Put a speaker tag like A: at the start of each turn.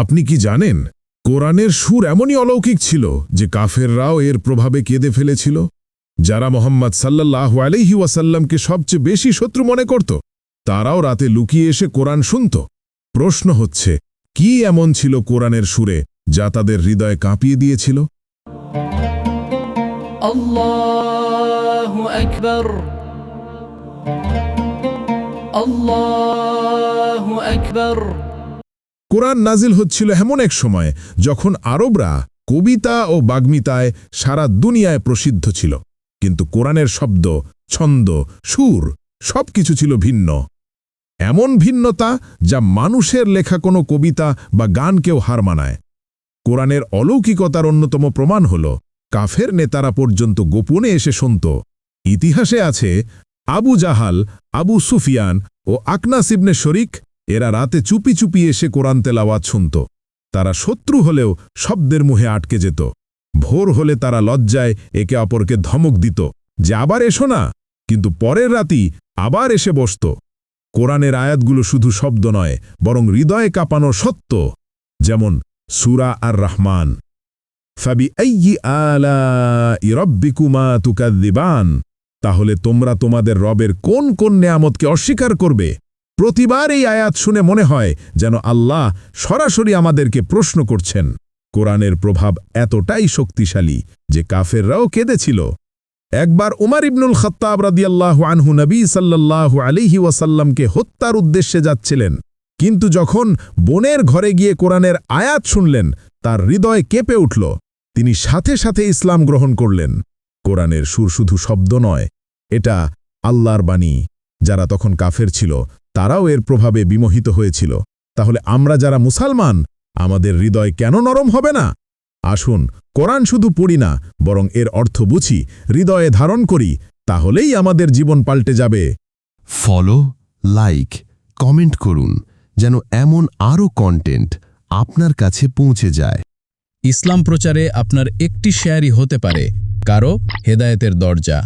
A: আপনি কি জানেন কোরআনের সুর এমনই অলৌকিক ছিল যে কাফেররাও এর প্রভাবে কেঁদে ফেলেছিল, যারা মোহাম্মদ সাল্লাল্লাহু আলাইহি ওয়াসাল্লামকে সবচেয়ে বেশি শত্রু মনে করত তারাও রাতে লুকিয়ে এসে কোরআন শুনত। প্রশ্ন হচ্ছে, কি এমন ছিল কোরআনের সুরে যা তাদের হৃদয় কাঁপিয়ে দিয়েছিল?
B: আল্লাহু আকবার, আল্লাহু আকবার।
A: কোরআন নাজিল হচ্ছিল এমন এক সময় যখন আরবরা কবিতা ও বাগ্মিতায় সারা দুনিয়ায় প্রসিদ্ধ ছিল, কিন্তু কোরআনের শব্দ, ছন্দ, সুর সবকিছু ছিল ভিন্ন। এমন ভিন্নতা যা মানুষের লেখা কোনো কবিতা বা গানকেও হার মানায়। কোরআনের অলৌকিকতার অন্যতম প্রমাণ হল কাফের নেতারা পর্যন্ত গোপনে এসে শুনত। ইতিহাসে আছে আবু জাহাল, আবু সুফিয়ান ও আকনাস ইবনে শরিক, এরা রাতে চুপি চুপি এসে কোরআন তেলাওয়াত শুনত। তারা শত্রু হলেও শব্দের মুহে আটকে যেত। ভোর হলে তারা লজ্জায় একে অপরকে ধমক দিত যে আবার এসো না, কিন্তু পরের রাতেই আবার এসে বসত। কোরআনের আয়াতগুলো শুধু শব্দ নয়, বরং হৃদয়ে কাঁপানো সত্য। যেমন সূরা আর রহমান, ফাবিআইয়ি আলাই রাব্বিকুমা তুকাযযিবান, তাহলে তোমরা তোমাদের রবের কোন কোন নেয়ামতকে অস্বীকার করবে? প্রতিবার এই আয়াত শুনে মনে হয় যেন আল্লাহ সরাসরি আমাদেরকে প্রশ্ন করছেন। কোরআনের প্রভাব এতটাই শক্তিশালী যে কাফেররাও কেঁদেছিল। একবার উমর ইবনুল খাত্তাব রাদিয়াল্লাহু আনহু নবী সাল্লাল্লাহু আলাইহি ওয়াসাল্লামকে হত্যার উদ্দেশ্যে যাচ্ছিলেন, কিন্তু যখন বোনের ঘরে গিয়ে কোরআনের আয়াত শুনলেন তার হৃদয় কেঁপে উঠল। তিনি সাথে সাথে ইসলাম গ্রহণ করলেন। কোরআনের সুর শুধু শব্দ নয়, এটা আল্লাহর বাণী। যারা তখন কাফের ছিল তারাও এর প্রভাবে বিমোহিত হয়েছিল। তাহলে আমরা যারা মুসলমান, আমাদের হৃদয় কেন নরম হবে না? আসুন কোরআন শুধু পড়ি না, বরং এর অর্থ বুঝি, হৃদয়ে ধারণ করি, তাহলেই আমাদের জীবন পাল্টে যাবে।
C: ফলো, লাইক, কমেন্ট করুন যেন এমন আরও কন্টেন্ট আপনার কাছে পৌঁছে যায়।
D: ইসলাম প্রচারে আপনার একটি শেয়ারই হতে পারে কারো হেদায়েতের দরজা।